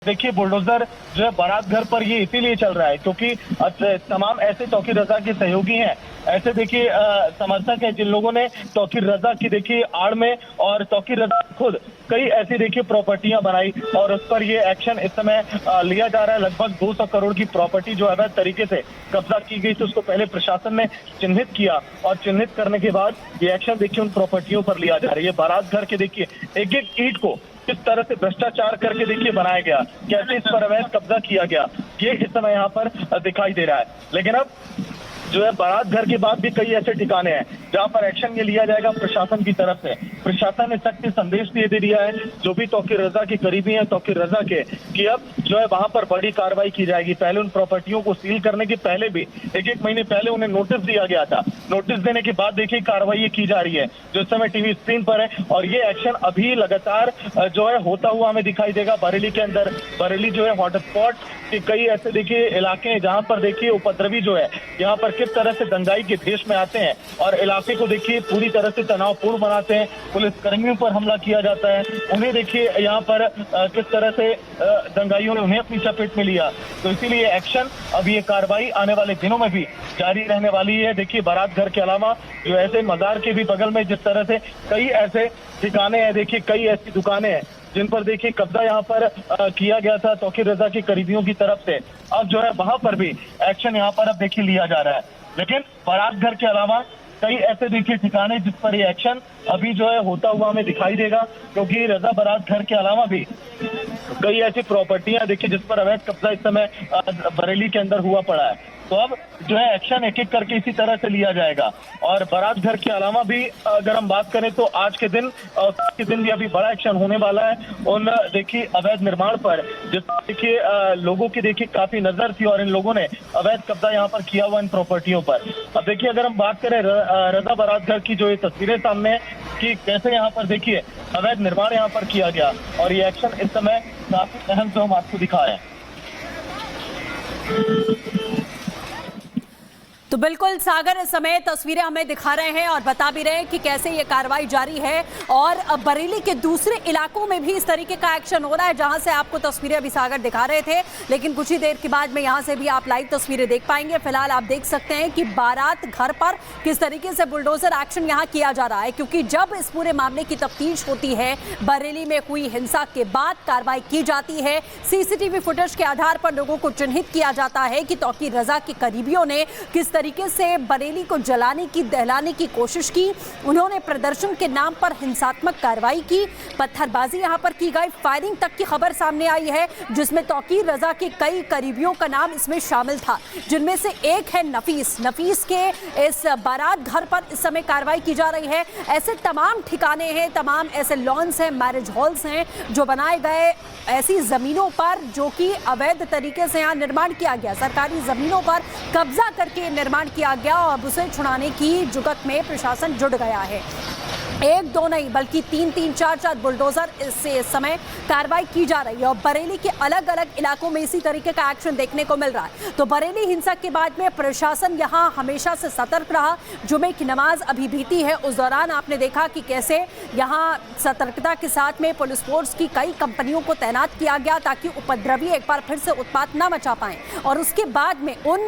देखिए बुलडोजर जो है बारात घर पर ये इसीलिए चल रहा है क्योंकि तमाम ऐसे तौकीर रजा के सहयोगी हैं, ऐसे देखिए समर्थक हैं जिन लोगों ने तौकीर रजा की देखिए आड़ में और तौकीर रजा खुद कई ऐसी देखिए प्रॉपर्टियां बनाई और उस पर ये एक्शन इस समय लिया जा रहा है। लगभग 200 करोड़ की प्रॉपर्टी जो अवैध तरीके से कब्जा की गई थी उसको पहले प्रशासन ने चिन्हित किया और चिन्हित करने के बाद ये एक्शन देखिए उन प्रॉपर्टियों पर लिया जा रहा है। बारात घर के देखिए एक एक ईंट को किस तरह से भ्रष्टाचार करके देखिए बनाया गया, कैसे इस पर अवैध कब्जा किया गया, ये इस समय यहाँ पर दिखाई दे रहा है। लेकिन अब जो है बारात घर के बाद भी कई ऐसे ठिकाने हैं जहां पर एक्शन ये लिया जाएगा प्रशासन की तरफ से। प्रशासन ने सख्त संदेश दे दिया है जो भी तौकीर रजा के करीबी हैं तौकीर रजा के कि अब जो है वहां पर बड़ी कार्रवाई की जाएगी। पहले उन प्रॉपर्टियों को सील करने के पहले भी एक महीने पहले उन्हें नोटिस दिया गया था। नोटिस देने के बाद देखिए कार्रवाई की जा रही है जो इस समय टीवी स्क्रीन पर है और ये एक्शन अभी लगातार जो है होता हुआ हमें दिखाई देगा। बरेली के अंदर बरेली जो है हॉटस्पॉट के कई ऐसे देखिए इलाके हैं जहां पर देखिए उपद्रवी जो है यहाँ पर किस तरह से दंगाई के भेष में आते हैं और इलाके को देखिए पूरी तरह से तनावपूर्ण बनाते हैं। पुलिस कर्मियों पर हमला किया जाता है, उन्हें देखिए यहाँ पर किस तरह से दंगाइयों ने उन्हें अपनी चपेट में लिया। तो इसीलिए एक्शन अब ये कार्रवाई आने वाले दिनों में भी जारी रहने वाली है। देखिए बारात घर के अलावा जो ऐसे मजार के भी बगल में जिस तरह से कई ऐसे ठिकाने हैं, देखिए कई ऐसी दुकानें हैं जिन पर देखिए कब्जा यहाँ पर किया गया था तौकीर रजा के करीबियों की तरफ से। अब जो है वहां पर भी एक्शन यहाँ पर अब देखिए लिया जा रहा है। लेकिन बारात घर के अलावा कई ऐसे देखिए ठिकाने जिस पर ये एक्शन अभी जो है होता हुआ हमें दिखाई देगा क्योंकि रजा बारात घर के अलावा भी कई ऐसी प्रॉपर्टियां देखिए जिस पर अवैध कब्जा इस समय बरेली के अंदर हुआ पड़ा है। तो अब जो है एक्शन एक एक करके इसी तरह से लिया जाएगा। और बारात घर के अलावा भी अगर हम बात करें तो आज के दिन भी अभी बड़ा एक्शन होने वाला है उन देखिए अवैध निर्माण पर जिस देखिए लोगों की देखिए काफी नजर थी और इन लोगों ने अवैध कब्जा यहाँ पर किया हुआ इन प्रॉपर्टियों पर। अब देखिए अगर हम बात करें रजा बारात घर की जो ये तस्वीरें सामने है कि कैसे यहाँ पर देखिए अवैध निर्माण यहाँ पर किया गया और ये एक्शन इस समय काफी अहम जो हम आपको दिखा रहे हैं। तो बिल्कुल सागर इस समय तस्वीरें हमें दिखा रहे हैं और बता भी रहे हैं कि कैसे ये कार्रवाई जारी है और अब बरेली के दूसरे इलाकों में भी इस तरीके का एक्शन हो रहा है जहां से आपको तस्वीरें अभी सागर दिखा रहे थे। लेकिन कुछ ही देर के बाद में यहां से भी आप लाइव तस्वीरें देख पाएंगे। फिलहाल आप देख सकते हैं कि बारात घर पर किस तरीके से बुलडोजर एक्शन यहाँ किया जा रहा है क्योंकि जब इस पूरे मामले की तफ्तीश होती है बरेली में हुई हिंसा के बाद कार्रवाई की जाती है। सीसीटीवी फुटेज के आधार पर लोगों को चिन्हित किया जाता है कि तौकीर रजा के करीबियों ने किस तरीके से बरेली को जलाने की दहलाने की कोशिश की। उन्होंने प्रदर्शन के नाम पर हिंसात्मक कार्रवाई की, पत्थरबाजी यहां पर की गई, फायरिंग तक की खबर सामने आई है जिसमें तौकीर रजा के कई करीबियों का नाम इसमें शामिल था जिनमें से एक है नफीस के इस बारात घर पर इस समय कार्रवाई की जा रही है। ऐसे तमाम ठिकाने हैं, तमाम ऐसे लॉन्स हैं, मैरिज हॉल्स हैं जो बनाए गए ऐसी जमीनों पर जो कि अवैध तरीके से यहाँ निर्माण किया गया, सरकारी जमीनों पर कब्जा करके निर्माण किया गया और उसे छुड़ाने की जुगत में प्रशासन जुट गया है। एक दो नहीं बल्कि तीन चार बुलडोजर इससे इस समय कार्रवाई की जा रही है और बरेली के अलग अलग इलाकों में इसी तरीके का एक्शन देखने को मिल रहा है। तो बरेली हिंसा के बाद में प्रशासन यहां हमेशा से सतर्क रहा। जुमे की नमाज अभी बीती है, उस दौरान आपने देखा कि कैसे यहां सतर्कता के साथ में पुलिस फोर्स की कई कंपनियों को तैनात किया गया ताकि उपद्रवी एक बार फिर से उत्पात न मचा पाएं। और उसके बाद में उन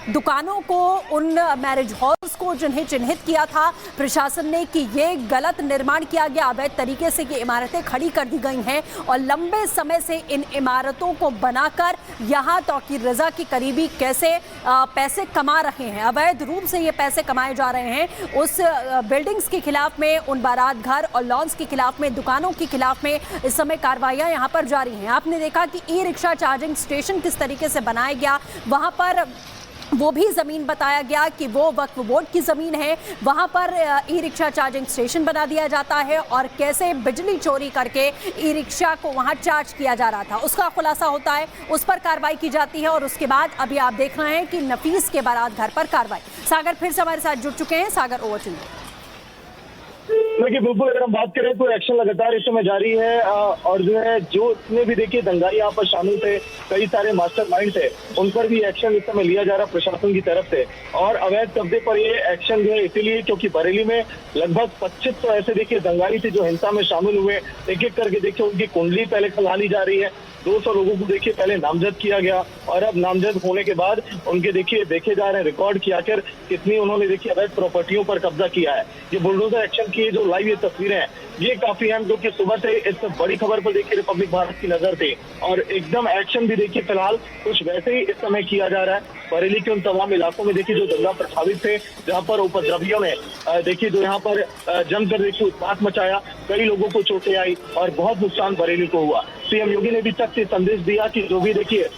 दुकानों को, उन मैरिज हॉल्स को जिन्हें चिन्हित किया था प्रशासन ने कि ये गलत निर्माण किया गया, अवैध तरीके से ये इमारतें खड़ी कर दी गई हैं और लंबे समय से इन इमारतों को बनाकर यहाँ तौकीर रजा के करीबी कैसे पैसे कमा रहे हैं, अवैध रूप से ये पैसे कमाए जा रहे हैं। उस बिल्डिंग्स के खिलाफ में, उन बारात घर और लॉन्स के खिलाफ में, दुकानों के खिलाफ में इस समय कार्रवाइयाँ यहाँ पर जारी हैं। आपने देखा कि ई रिक्शा चार्जिंग स्टेशन किस तरीके से बनाया गया, वहाँ पर वो भी ज़मीन बताया गया कि वो वक्फ बोर्ड की ज़मीन है, वहाँ पर ई रिक्शा चार्जिंग स्टेशन बना दिया जाता है और कैसे बिजली चोरी करके ई रिक्शा को वहाँ चार्ज किया जा रहा था उसका खुलासा होता है, उस पर कार्रवाई की जाती है। और उसके बाद अभी आप देख रहे हैं कि नफीस के बारात घर पर कार्रवाई। सागर फिर से हमारे साथ जुड़ चुके हैं। सागर, ओवर टू यू। देखिए बिल्कुल अगर हम बात करें तो एक्शन लगातार इस समय जारी है और जो है जो इसमें भी देखिए दंगाई यहाँ पर शामिल थे, कई सारे मास्टरमाइंड थे, उन पर भी एक्शन इस समय लिया जा रहा प्रशासन की तरफ से। और अवैध कब्जे पर ये एक्शन जो है इसीलिए क्योंकि बरेली में लगभग 25 तो ऐसे देखिए दंगाई थे जो हिंसा में शामिल हुए। एक एक करके देखिए उनकी कुंडली पहले खंगाली जा रही है। 200 लोगों को देखिए पहले नामजद किया गया और अब नामजद होने के बाद उनके देखिए देखे जा रहे हैं रिकॉर्ड कि आखिर कितनी उन्होंने देखिए अवैध प्रॉपर्टियों पर कब्जा किया है। ये बुलडोजर एक्शन की जो लाइव ये तस्वीरें हैं ये काफी अहम, क्योंकि सुबह से इस बड़ी खबर पर देखिए रिपब्लिक भारत की नजर थी और एकदम एक्शन भी देखिए फिलहाल कुछ वैसे ही इस समय किया जा रहा है। बरेली के उन तमाम इलाकों में देखिए जो दंगा प्रभावित थे, जहां पर उपद्रवियों ने देखिए जो यहाँ पर जमकर देखिए उत्पात मचाया, कई लोगों को चोटें आई और बहुत नुकसान बरेली को हुआ। सीएम योगी ने भी सख्त संदेश दिया कि जो भी देखिए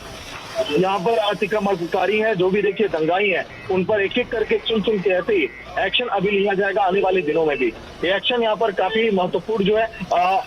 यहाँ पर अतिक्रमणकारी हैं, जो भी देखिए दंगाई हैं, उन पर एक एक करके चुन चुन के ऐसे ही एक्शन अभी लिया जाएगा आने वाले दिनों में भी। ये एक्शन यहाँ पर काफी महत्वपूर्ण जो है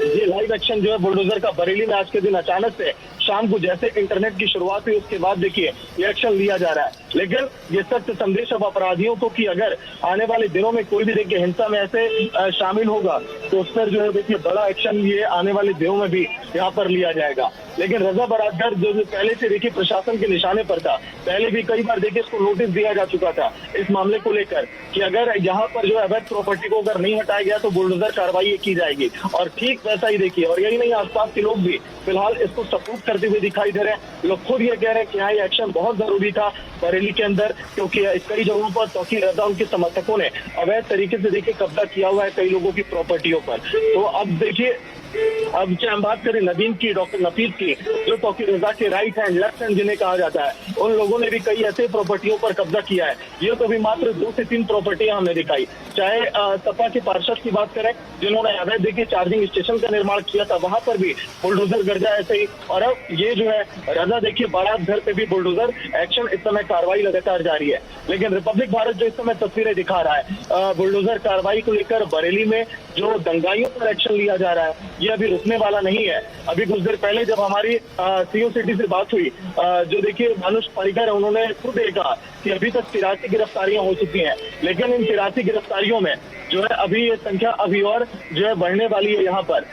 ये लाइव एक्शन जो है बुलडोजर का बरेली में आज के दिन अचानक से शाम को जैसे इंटरनेट की शुरुआत हुई उसके बाद देखिए ये एक्शन लिया जा रहा है। लेकिन ये सख्त संदेश अब अपराधियों को कि अगर आने वाले दिनों में कोई भी देखिए हिंसा में ऐसे शामिल होगा तो उस पर जो है देखिए बड़ा एक्शन ये आने वाले दिनों में भी यहाँ पर लिया जाएगा। लेकिन रजा बरादर जो पहले से देखिए प्रशासन के निशाने पर था, पहले भी कई बार देखिए इसको नोटिस दिया जा चुका था इस मामले को लेकर कि अगर यहाँ पर जो अवैध प्रॉपर्टी को अगर नहीं हटाया गया तो बुलडोजर कार्रवाई की जाएगी। और ठीक वैसा ही देखिए, और यही नहीं आसपास के लोग भी फिलहाल इसको सपोर्ट करते हुए दिखाई दे रहे हैं। लोग खुद ये कह रहे हैं कि हाँ ये एक्शन बहुत जरूरी था बरेली के अंदर, क्योंकि कई जगहों पर तौकीर रजा उनके समर्थकों ने अवैध तरीके से देखिए कब्जा किया हुआ है कई लोगों की प्रॉपर्टियों पर। तो अब देखिए अब चाहे हम बात करें नदीम की, डॉक्टर नफीस की, जो तौकीर रजा के राइट हैंड लेफ्ट हैंड जिन्हें कहा जाता है, उन लोगों ने भी कई ऐसे प्रॉपर्टियों पर कब्जा किया है। ये तो भी मात्र 2 से 3 प्रॉपर्टियां हमने दिखाई। चाहे सपा के पार्षद की बात करें जिन्होंने अवैध देखिए चार्जिंग स्टेशन का निर्माण किया था, वहां पर भी बुलडोजर गर्जा ऐसे ही। और अब ये जो है रजा देखिए बारात घर पे भी बुलडोजर एक्शन, इस समय कार्रवाई लगातार जारी है। लेकिन रिपब्लिक भारत जो इस समय तस्वीरें दिखा रहा है बुलडोजर कार्रवाई को लेकर बरेली में जो दंगाइयों पर एक्शन लिया जा रहा है ये अभी रुकने वाला नहीं है। अभी कुछ देर पहले जब हमारी सीओ सिटी से बात हुई, जो देखिए मानुष पारिकर है, उन्होंने खुद ये कहा कि अभी तक 83 गिरफ्तारियां हो चुकी हैं। लेकिन इन 83 गिरफ्तारियों में जो है अभी ये संख्या अभी और जो है बढ़ने वाली है यहाँ पर।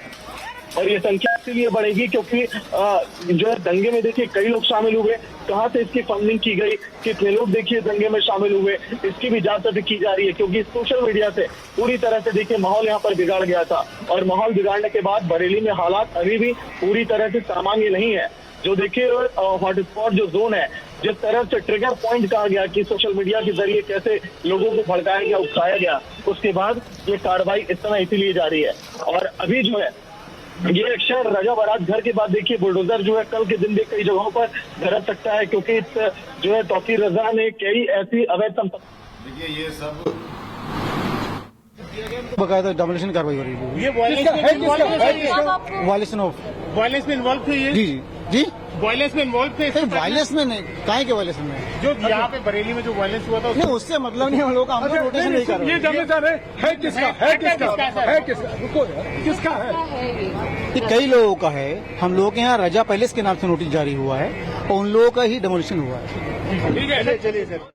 और ये संख्या इसलिए बढ़ेगी क्योंकि जो है दंगे में देखिए कई लोग शामिल हुए, कहां से इसकी फंडिंग की गई, कितने लोग देखिए दंगे में शामिल हुए, इसकी भी जांच अभी की जा रही है। क्योंकि सोशल मीडिया से पूरी तरह से देखिए माहौल यहाँ पर बिगाड़ गया था और माहौल बिगाड़ने के बाद बरेली में हालात अभी भी पूरी तरह से सामान्य नहीं है। जो देखिए हॉटस्पॉट जो जोन है, जिस तरह से ट्रिगर पॉइंट कहा गया कि सोशल मीडिया के जरिए कैसे लोगों को भड़काया गया, उकसाया गया, उसके बाद ये कार्रवाई इस समय इसीलिए जारी है। और अभी जो है ये एक्शन रजा बारात घर के बाद देखिए बुलडोजर जो है कल के दिन भी कई जगहों पर गरज सकता है, क्योंकि इस जो है तौकीर रजा ने कई ऐसी अवैध संपत्ति देखिए ये सब बकायदा डोमिनेशन कार्रवाई हो रही है। ये वायलेशन ऑफ वायलेंस में इन्वॉल्व थे, ये जी जी वायलेंस में इन्वॉल्व थे। वायलेंस में नहीं, काहे के वायलेशन में? जो यहाँ पे बरेली में जो वायलेंस हुआ था नहीं, उससे मतलब नहीं, हम लोग हम लोग रोटेशन नहीं कर रहे। ये जानना चाह रहे है किसका है रुको किसका है? ये कई लोगों का है। हम लोगों के यहाँ रजा पैलेस के नाम से नोटिस जारी हुआ है और उन लोगों का ही डेमोलिशन हुआ है। ठीक है, चलिए सर।